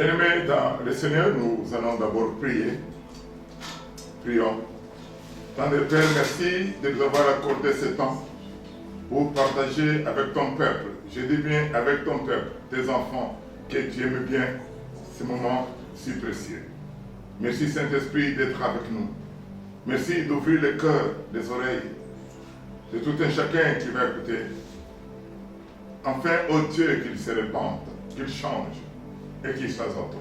Bien-aimés dans le Seigneur, nous allons d'abord prier. Prions. Tendre Père, merci de nous avoir accordé ce temps pour partager avec ton peuple. Je dis bien avec ton peuple, tes enfants, que tu aimes bien ce moment si précieux. Merci Saint-Esprit d'être avec nous. Merci d'ouvrir le cœur, les oreilles de tout un chacun qui va écouter. Enfin, ô Dieu, qu'il se répande, qu'il change et qu'il soit en toi.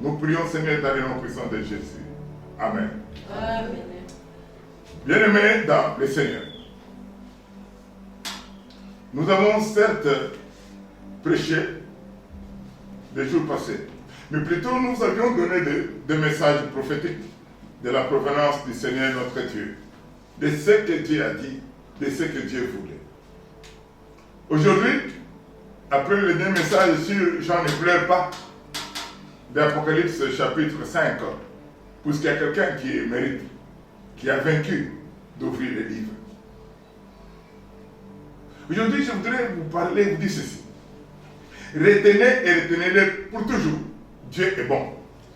Nous prions, Seigneur, dans le nom puissant de Jésus. Amen. Amen. Bien-aimés dans le Seigneur, nous avons certes prêché les jours passés, mais plutôt nous avions donné des messages prophétiques de la provenance du Seigneur notre Dieu, de ce que Dieu a dit, de ce que Dieu voulait. Aujourd'hui, après le dernier message sur Jean ne pleure pas, d'Apocalypse chapitre 5, puisqu'il y a quelqu'un qui mérite, qui a vaincu d'ouvrir le livre. Aujourd'hui, je voudrais vous parler, vous dire ceci. Retenez et retenez-le pour toujours. Dieu est bon.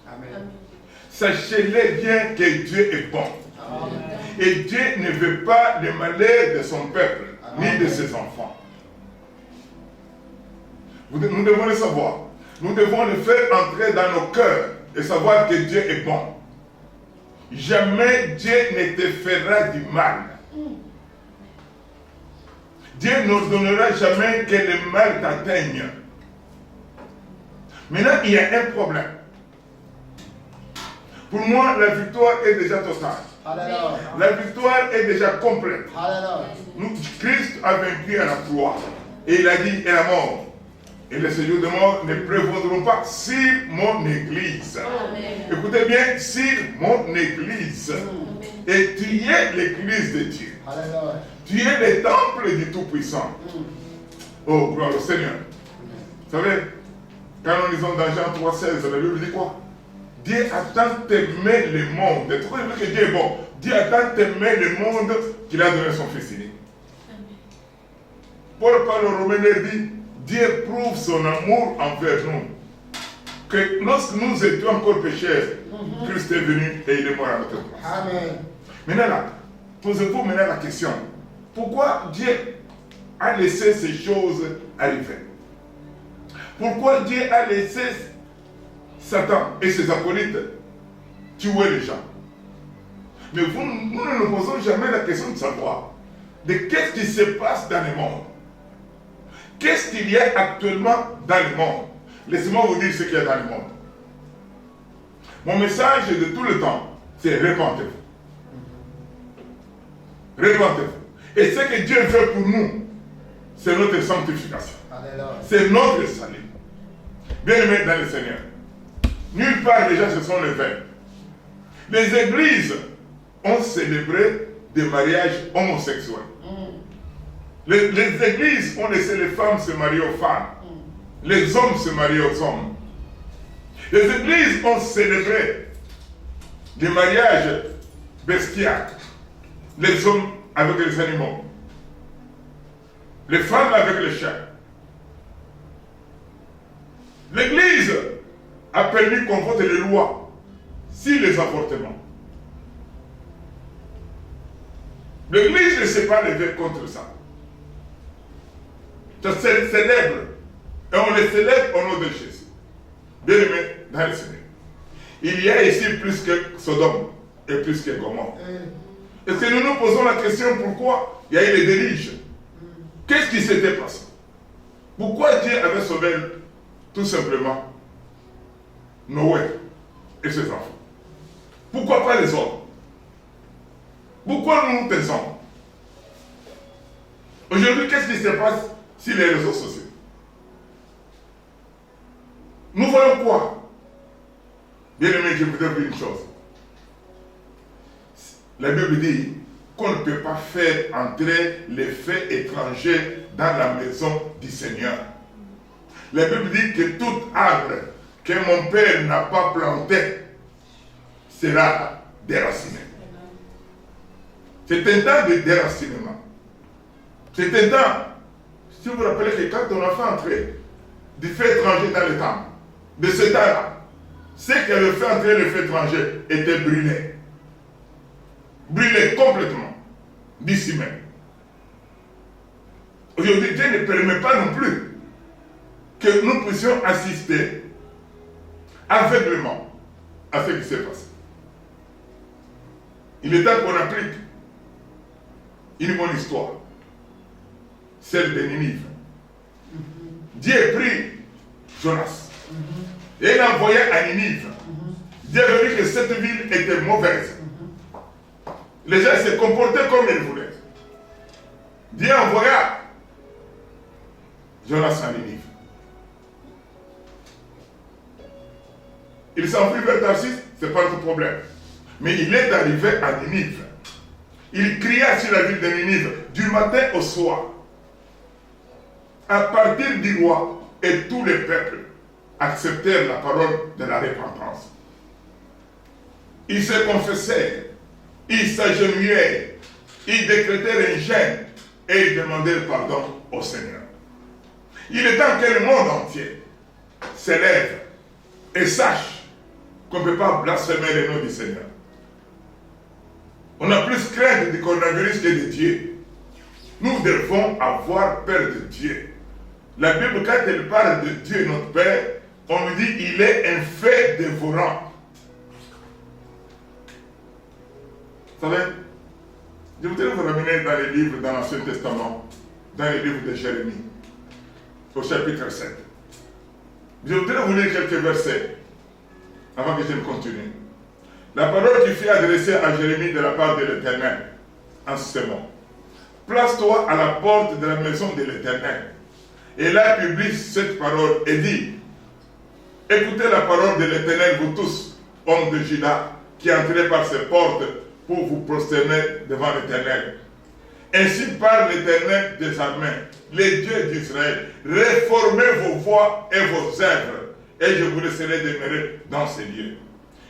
Amen. Sachez-le bien que Dieu est bon. Amen. Et Dieu ne veut pas le malheur de son peuple, Amen. ni de ses enfants. Nous devons le savoir. Nous devons le faire entrer dans nos cœurs et savoir que Dieu est bon. Jamais Dieu ne te fera du mal. Dieu n'ordonnera jamais que le mal t'atteigne. Maintenant, il y a un problème. Pour moi, la victoire est déjà totale. Alléluia. La victoire est déjà complète. Alléluia. Christ a vaincu à la croix. Et il a dit, et la mort. Et les séjours de mort ne prévaudront pas sur mon église. Amen. Écoutez bien, sur mon église. Et tu es l'église de Dieu. Alléluia. Tu es le temple du Tout-Puissant. Oh, gloire au Seigneur. Vous savez, quand nous lisons dans Jean 3,16, la Bible dit quoi? Dieu a tant aimé le monde. Tu crois que Dieu est bon? Dieu a tant aimé le monde qu'il a donné son Fils unique. Paul parle aux Romains et dit, Dieu prouve son amour envers nous. Que lorsque nous étions encore pécheurs, Christ est venu et il est mort à notre place. Amen. Maintenant là, posez-vous maintenant la question. Pourquoi Dieu a laissé ces choses arriver? Pourquoi Dieu a laissé Satan et ses acolytes tuer les gens? Mais nous ne nous posons jamais la question de savoir de qu'est-ce qui se passe dans le monde. Qu'est-ce qu'il y a actuellement dans le monde? Laissez-moi vous dire ce qu'il y a dans le monde. Mon message de tout le temps, c'est repentez-vous. Repentez-vous. Et ce que Dieu veut pour nous, c'est notre sanctification. Alléluia. C'est notre salut. Bien-aimés dans le Seigneur, nulle part les gens se sont levés. Les églises ont célébré des mariages homosexuels. Les églises ont laissé les femmes se marier aux femmes. Les hommes se marier aux hommes. Les églises ont célébré des mariages bestiaux. Les hommes avec les animaux. Les femmes avec les chiens. L'église a permis qu'on vote les lois sur les avortements. L'église ne s'est pas levée contre ça. Ça se célèbre. Et on les célèbre au nom de Jésus. Bien-aimés dans le Seigneur. Il y a ici plus que Sodome et plus que Gomorrhe. Est-ce que nous nous posons la question pourquoi il y a eu les déluges? Qu'est-ce qui s'était passé? Pourquoi Dieu avait sauvé tout simplement Noé et ses enfants? Pourquoi pas les autres? Pourquoi nous nous taisons? Aujourd'hui, qu'est-ce qui se passe sur les réseaux sociaux? Nous voyons quoi? Bien aimé, je vous dis une chose. La Bible dit qu'on ne peut pas faire entrer les faits étrangers dans la maison du Seigneur. La Bible dit que tout arbre que mon Père n'a pas planté sera déraciné. C'est un temps de déracinement. C'est un temps, si vous vous rappelez que quand on a fait entrer du fait étranger dans le temple, de ce temps-là, ce qui avait fait entrer le feu étranger était brûlé. Brûlé complètement, d'ici même. Aujourd'hui, Dieu ne permet pas non plus que nous puissions assister aveuglément à ce qui s'est passé. Il est temps qu'on applique une bonne histoire, celle de Ninive. Dieu prit Jonas et l'a envoyé à Ninive. Dieu a vu que cette ville était mauvaise. Les gens se comportaient comme ils voulaient. Dieu envoya Jonas à Ninive. Il s'enfuit vers Tarsis, ce n'est pas notre problème. Mais il est arrivé à Ninive. Il cria sur la ville de Ninive du matin au soir. À partir du roi et tous les peuples acceptèrent la parole de la repentance. Ils se confessaient, ils s'agenouillaient, ils décrétèrent un jeûne et ils demandèrent pardon au Seigneur. Il est temps que le monde entier s'élève et sache qu'on ne peut pas blasphémer le nom du Seigneur. On a plus crainte du coronavirus que de Dieu. Nous devons avoir peur de Dieu. La Bible, quand elle parle de Dieu, notre Père, on nous dit qu'il est un fait dévorant. Vous savez, je voudrais vous ramener dans les livres dans l'Ancien Testament, dans les livres de Jérémie, au chapitre 7. Je voudrais vous lire quelques versets avant que je ne continue. La parole qui fut adressée à Jérémie de la part de l'Éternel en ce moment. Place-toi à la porte de la maison de l'Éternel. Et là publie cette parole et dit: écoutez la parole de l'Éternel, vous tous, hommes de Juda, qui entrez par ces portes pour vous prosterner devant l'Éternel. Ainsi parle l'Éternel des armées, les dieux d'Israël. Réformez vos voies et vos œuvres, et je vous laisserai demeurer dans ces lieux.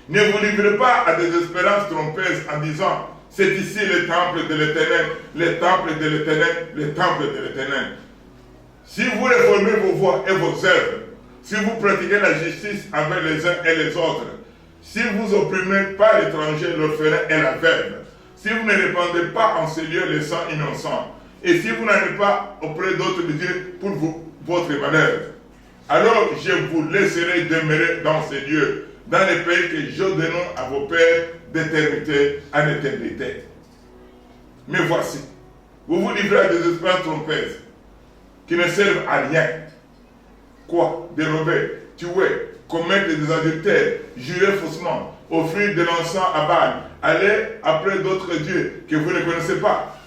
Ne vous livrez pas à des espérances trompeuses en disant: c'est ici le temple de l'Éternel, le temple de l'Éternel, le temple de l'Éternel. Si vous réformez vos voies et vos œuvres, si vous pratiquez la justice envers les uns et les autres, si vous opprimez pas l'étranger, l'orphelin et la veuve, si vous ne répandez pas en ces lieux les sangs innocents, et si vous n'allez pas auprès d'autres dieux pour votre malheur, alors je vous laisserai demeurer dans ces lieux, dans les pays que je donne à vos pères d'éternité en éternité. Mais voici, vous vous livrez à des espérances trompeuses qui ne servent à rien. Quoi? Dérober, tuer, commettre des adultères, jurer faussement, offrir de l'encens à Baal, aller après d'autres dieux que vous ne connaissez pas.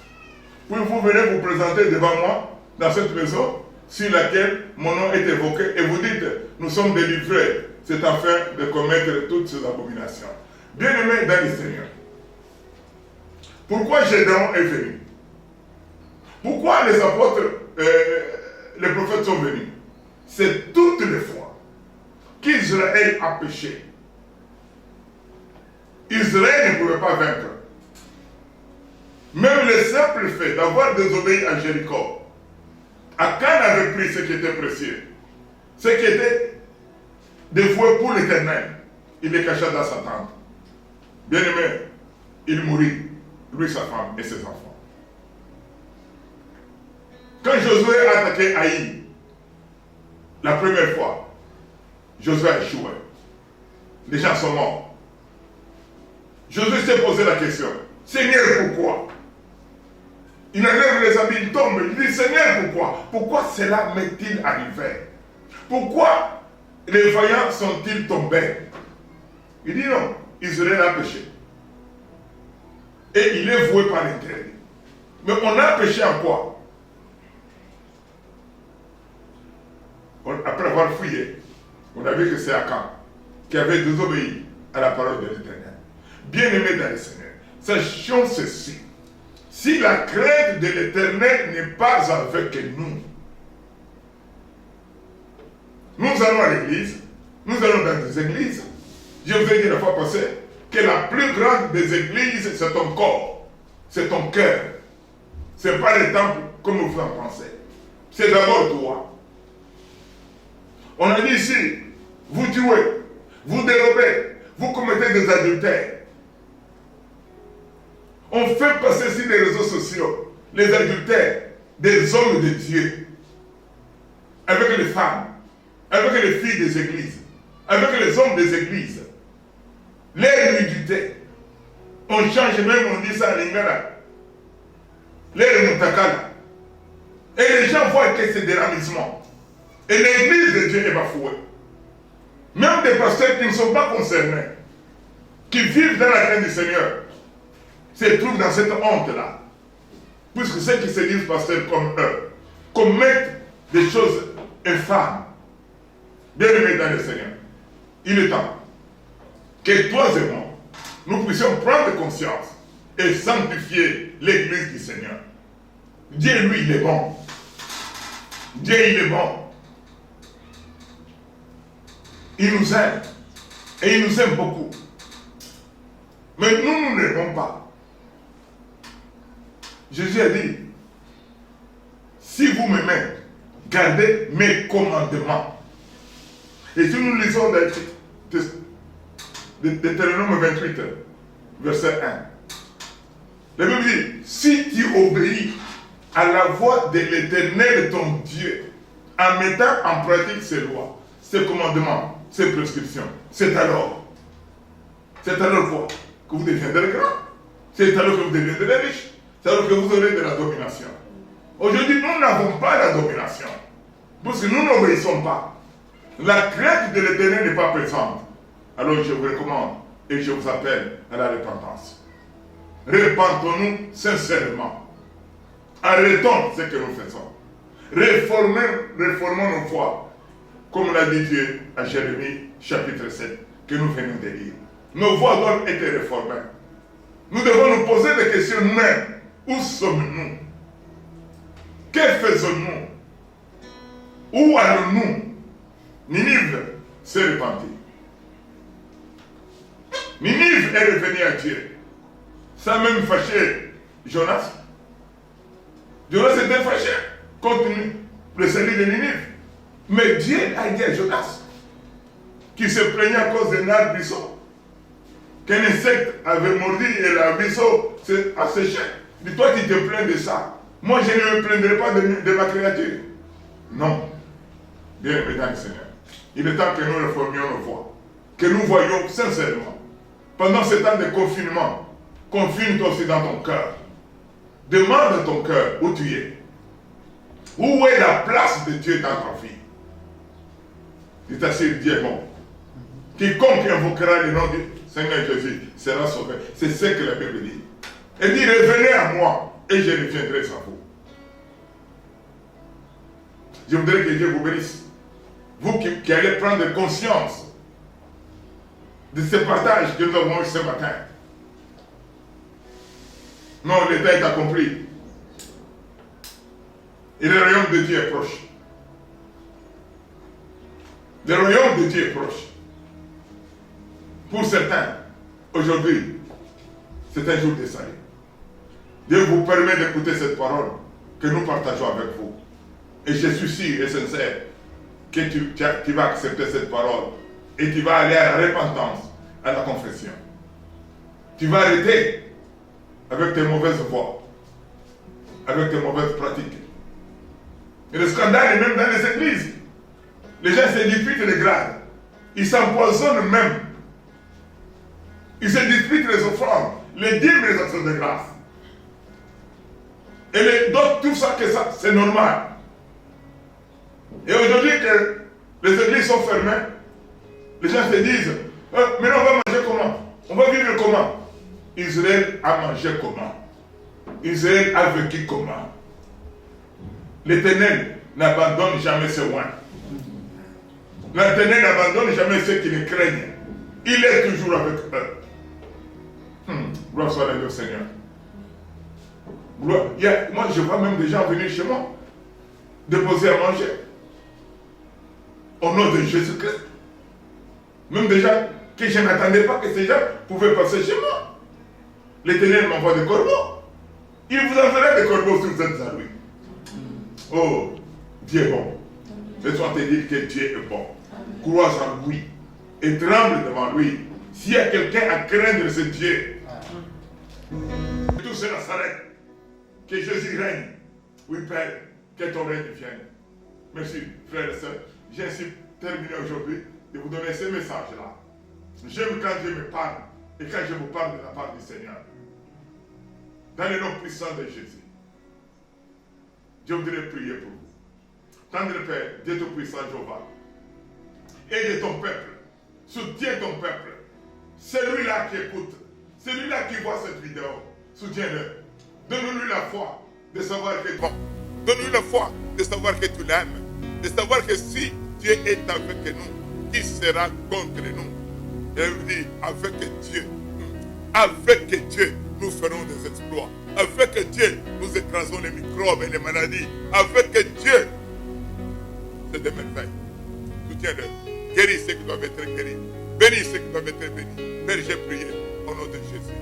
Puis vous venez vous présenter devant moi dans cette maison sur laquelle mon nom est évoqué et vous dites: nous sommes délivrés. C'est afin de commettre toutes ces abominations. Bien-aimés dans le Seigneur, pourquoi Gédéon est venu? Pourquoi les apôtres, les prophètes sont venus? C'est toutes les fois qu'Israël a péché. Israël ne pouvait pas vaincre. Même le simple fait d'avoir désobéi à Jéricho, Akan avait pris ce qui était précieux, ce qui était dévoué pour l'Éternel. Il le cacha dans sa tente. Bien-aimé, il mourut, lui, sa femme et ses enfants. Quand Josué a attaqué Haï, la première fois, Josué a échoué. Les gens sont morts. Josué s'est posé la question: Seigneur, pourquoi? Il enlève les habits, il tombe. Il dit: Seigneur, pourquoi? Pourquoi cela m'est-il arrivé? Pourquoi les vaillants sont-ils tombés? Il dit: non, Israël a péché. Et il est voué par l'intérêt. Mais on a péché en quoi? Après avoir fouillé, on a vu que c'est Akan qui avait désobéi à la parole de l'Éternel. Bien-aimés dans le Seigneur, sachons ceci: si la crainte de l'Éternel n'est pas avec nous, nous allons à l'église, nous allons dans des églises. Je vous ai dit la fois passée que la plus grande des églises, c'est ton corps, c'est ton cœur. Ce n'est pas le temple comme vous en pensez. C'est d'abord toi. On a dit ici vous tuez, vous dérobez, vous commettez des adultères. On fait passer sur les réseaux sociaux les adultères des hommes de Dieu avec les femmes, avec les filles des églises, avec les hommes des églises. Les nudité. On change même, on dit ça en lingala. Les mutakala. Et les gens voient que c'est des ravissements. Et l'église de Dieu est bafouée. Même des pasteurs qui ne sont pas concernés, qui vivent dans la crainte du Seigneur, se trouvent dans cette honte-là. Puisque ceux qui se disent pasteurs comme eux commettent des choses infâmes. Bien aimés dans le Seigneur, il est temps que toi et moi, nous puissions prendre conscience et sanctifier l'église du Seigneur. Dieu, lui, il est bon. Dieu, il est bon. Il nous aime. Et il nous aime beaucoup. Mais nous ne l'aimons pas. Jésus a dit, si vous m'aimez, gardez mes commandements. Et si nous lisons dans Deutéronome 28, verset 1, la Bible dit, si tu obéis à la voix de l'Éternel ton Dieu, en mettant en pratique ses lois, ses commandements, ses prescriptions, c'est alors quoi? Que vous deviendrez grand. C'est alors que vous deviendrez riche. C'est alors que vous aurez de la domination. Aujourd'hui, nous n'avons pas la domination. Parce que nous n'obéissons pas. La crainte de l'Éternel n'est pas présente. Alors je vous recommande et je vous appelle à la repentance. Repentons-nous sincèrement. Arrêtons ce que nous faisons. Réformons nos voies. Comme l'a dit Dieu à Jérémie chapitre 7, que nous venons de lire. Nos voies doivent être réformées. Nous devons nous poser des questions nous-mêmes. Où sommes-nous? Que faisons-nous? Où allons-nous? Ninive s'est repentie. Ninive est revenue à Dieu. Ça a même fâché Jonas. Jonas était fâché contre le salut de Ninive. Mais Dieu a dit à Jonas, qui se plaignait à cause d'un arbre buisson, qu'un insecte avait mordu et l'arbre buisson a séché. Dis-toi, tu te plains de ça. Moi, je ne me plaindrai pas de ma créature. Non. Bien aimé dans le Seigneur, il est temps que nous réformions nos voies, que nous voyions sincèrement. Pendant ce temps de confinement, confine-toi aussi dans ton cœur. Demande à ton cœur où tu es. Où est la place de Dieu dans ta vie? Dites ainsi, Dieu est bon. Quiconque invoquera le nom du Seigneur Jésus sera sauvé. C'est ce que la Bible dit. Elle dit, revenez à moi et je reviendrai à vous. Je voudrais que Dieu vous bénisse. Vous qui allez prendre conscience de ce partage que nous avons eu ce matin. Non, l'état est accompli. Et le royaume de Dieu est proche. Le royaume de Dieu est proche. Pour certains, aujourd'hui, c'est un jour de salut. Dieu vous permet d'écouter cette parole que nous partageons avec vous. Et je suis sûr et sincère que tu vas accepter cette parole et tu vas aller à la repentance, à la confession. Tu vas arrêter avec tes mauvaises voies, avec tes mauvaises pratiques. Et le scandale est même dans les églises. Les gens se disputent les grades. Ils s'empoisonnent même. Ils se disputent les offrandes, les dîmes et les actions de grâce. Et d'autres trouvent ça que ça, c'est normal. Et aujourd'hui que les églises sont fermées, les gens se disent, mais on va manger comment? On va vivre comment? Israël a mangé comment? Israël a vécu comment? L'Éternel n'abandonne jamais ses oins. L'Éternel n'abandonne jamais ceux qui le craignent. Il est toujours avec eux. Gloire soit à Dieu, Seigneur. Moi, je vois même des gens venir chez moi, déposer à manger. Au nom de Jésus-Christ. Même des gens que je n'attendais pas que ces gens pouvaient passer chez moi. L'Éternel m'envoie des corbeaux. Il vous enverra des corbeaux sur cette à lui. Oh, Dieu est bon. Laisse-moi te dire que Dieu est bon. crois en lui et tremble devant lui. S'il y a quelqu'un à craindre, c'est Dieu. Que tout cela s'arrête. Que Jésus règne. Oui, Père, que ton règne vienne. Merci, frères et sœurs. J'ai ainsi terminé aujourd'hui de vous donner ce message-là. J'aime quand Dieu me parle et quand je vous parle de la part du Seigneur. Dans le nom puissant de Jésus, je voudrais prier pour vous. Tendre Père, Dieu Tout-Puissant, Jéhovah, aide ton peuple, soutiens ton peuple. Celui-là qui écoute, celui-là qui voit cette vidéo, soutiens-le. Donne-lui la foi de savoir que bon. Donne-lui la foi de savoir que tu l'aimes, de savoir que si Dieu est avec nous, qui sera contre nous? Et il dit, avec Dieu, nous ferons des exploits. Avec Dieu, nous écrasons les microbes et les maladies. Avec Dieu, c'est des merveilles. Soutiens-le. Guéris ceux qui doivent être guéris. Bénis ceux qui doivent être bénis. Père, j'ai prié au nom de Jésus.